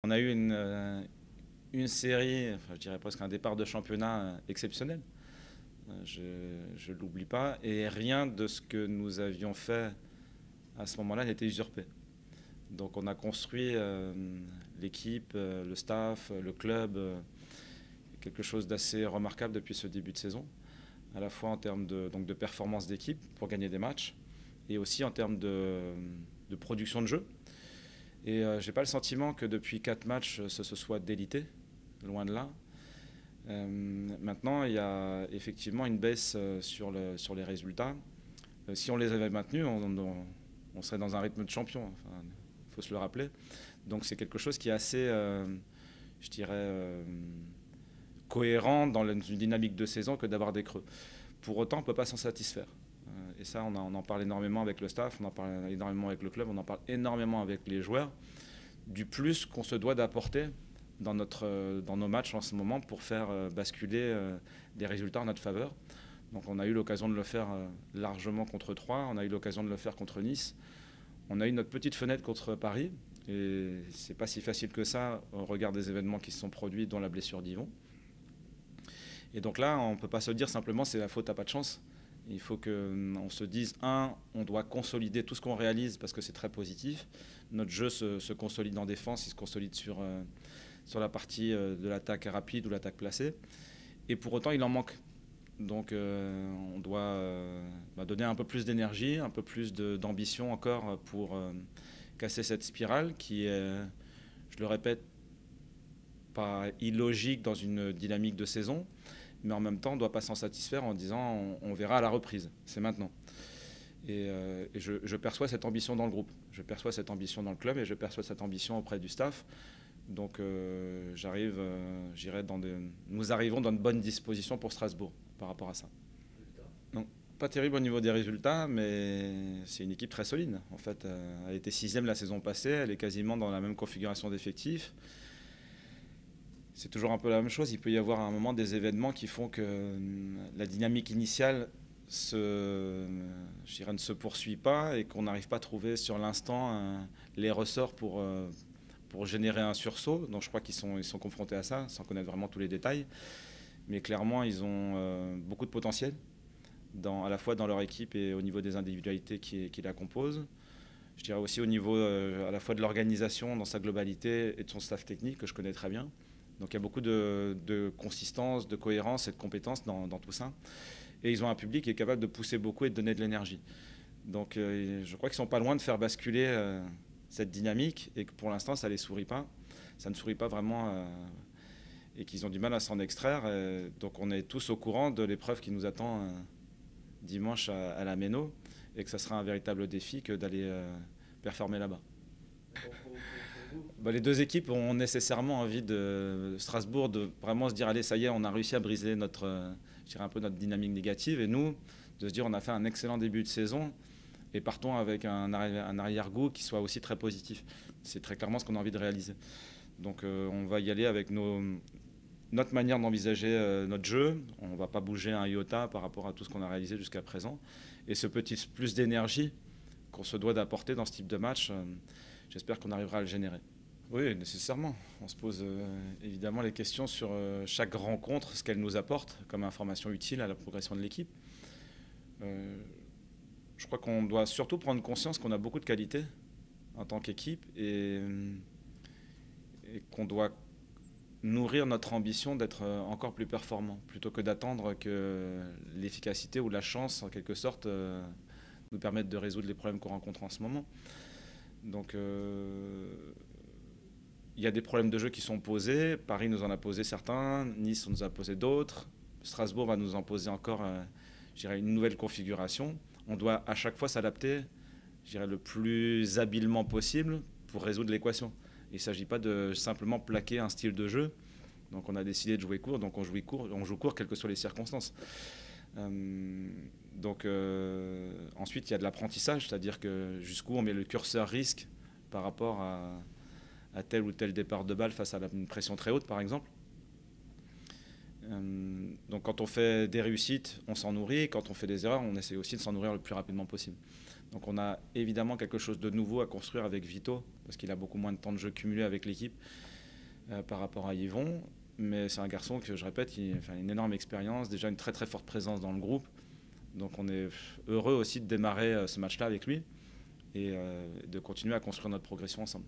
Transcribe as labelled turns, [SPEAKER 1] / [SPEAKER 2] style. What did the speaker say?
[SPEAKER 1] On a eu une série, enfin, je dirais presque un départ de championnat exceptionnel. Je ne l'oublie pas. Et rien de ce que nous avions fait à ce moment-là n'était usurpé. Donc on a construit l'équipe, le staff, le club, quelque chose d'assez remarquable depuis ce début de saison, à la fois en termes de performance d'équipe pour gagner des matchs et aussi en termes de production de jeu. Et je n'ai pas le sentiment que depuis 4 matchs, ce se soit délité, loin de là. Maintenant, il y a effectivement une baisse sur les résultats. Si on les avait maintenus, on serait dans un rythme de champion. Enfin, faut se le rappeler. Donc c'est quelque chose qui est assez, je dirais, cohérent dans une dynamique de saison que d'avoir des creux. Pour autant, on ne peut pas s'en satisfaire. Et ça, on en parle énormément avec le staff, on en parle énormément avec le club, on en parle énormément avec les joueurs, du plus qu'on se doit d'apporter dans nos matchs en ce moment pour faire basculer des résultats en notre faveur. Donc on a eu l'occasion de le faire largement contre Troyes, on a eu l'occasion de le faire contre Nice. On a eu notre petite fenêtre contre Paris, et c'est pas si facile que ça au regard des événements qui se sont produits, dont la blessure d'Yvon. Et donc là, on ne peut pas se dire simplement c'est la faute à pas de chance. Il faut qu'on se dise, on doit consolider tout ce qu'on réalise parce que c'est très positif. Notre jeu se consolide en défense, il se consolide sur la partie de l'attaque rapide ou l'attaque placée. Et pour autant, il en manque. Donc on doit donner un peu plus d'énergie, un peu plus d'ambition encore pour casser cette spirale qui est, je le répète, pas illogique dans une dynamique de saison, mais en même temps on ne doit pas s'en satisfaire en disant on verra à la reprise, c'est maintenant. Et je perçois cette ambition dans le groupe, je perçois cette ambition dans le club et je perçois cette ambition auprès du staff. Donc nous arrivons dans de bonnes dispositions pour Strasbourg par rapport à ça. Donc, pas terrible au niveau des résultats, mais c'est une équipe très solide. En fait, elle était 6e la saison passée, elle est quasiment dans la même configuration d'effectifs. C'est toujours un peu la même chose. Il peut y avoir à un moment des événements qui font que la dynamique initiale ne se poursuit pas et qu'on n'arrive pas à trouver sur l'instant les ressorts pour générer un sursaut. Donc je crois qu'ils sont confrontés à ça, sans connaître vraiment tous les détails. Mais clairement, ils ont beaucoup de potentiel, à la fois dans leur équipe et au niveau des individualités qui la composent. Je dirais aussi au niveau à la fois de l'organisation dans sa globalité et de son staff technique, que je connais très bien. Donc il y a beaucoup de consistance, de cohérence et de compétence dans tout ça. Et ils ont un public qui est capable de pousser beaucoup et de donner de l'énergie. Donc je crois qu'ils ne sont pas loin de faire basculer cette dynamique et que pour l'instant ça ne les sourit pas. Ça ne sourit pas vraiment et qu'ils ont du mal à s'en extraire. Donc on est tous au courant de l'épreuve qui nous attend dimanche à la Méno et que ça sera un véritable défi que d'aller performer là-bas. Les deux équipes ont nécessairement envie de Strasbourg de vraiment se dire allez, ça y est, on a réussi à briser notre dynamique négative, et nous de se dire on a fait un excellent début de saison et partons avec un arrière-goût qui soit aussi très positif. C'est très clairement ce qu'on a envie de réaliser. Donc on va y aller avec notre manière d'envisager notre jeu. On ne va pas bouger un iota par rapport à tout ce qu'on a réalisé jusqu'à présent. Et ce petit plus d'énergie qu'on se doit d'apporter dans ce type de match, j'espère qu'on arrivera à le générer. Oui, nécessairement. On se pose évidemment les questions sur chaque rencontre, ce qu'elle nous apporte comme information utile à la progression de l'équipe. Je crois qu'on doit surtout prendre conscience qu'on a beaucoup de qualités en tant qu'équipe et qu'on doit nourrir notre ambition d'être encore plus performant, plutôt que d'attendre que l'efficacité ou la chance, en quelque sorte, nous permette de résoudre les problèmes qu'on rencontre en ce moment. Donc il y a des problèmes de jeu qui sont posés. Paris nous en a posé certains, Nice nous en a posé d'autres, Strasbourg va nous en poser encore une nouvelle configuration. On doit à chaque fois s'adapter le plus habilement possible pour résoudre l'équation. Il ne s'agit pas de simplement plaquer un style de jeu. Donc on a décidé de jouer court, donc on joue court quelles que soient les circonstances. Ensuite il y a de l'apprentissage, c'est-à-dire que jusqu'où on met le curseur risque par rapport à tel ou tel départ de balle face à une pression très haute par exemple. Donc quand on fait des réussites, on s'en nourrit. Quand on fait des erreurs, on essaie aussi de s'en nourrir le plus rapidement possible. Donc on a évidemment quelque chose de nouveau à construire avec Vito, parce qu'il a beaucoup moins de temps de jeu cumulé avec l'équipe. par rapport à Yvon. Mais c'est un garçon que, je répète, qui a une énorme expérience, déjà une très très forte présence dans le groupe. Donc on est heureux aussi de démarrer ce match-là avec lui et de continuer à construire notre progression ensemble.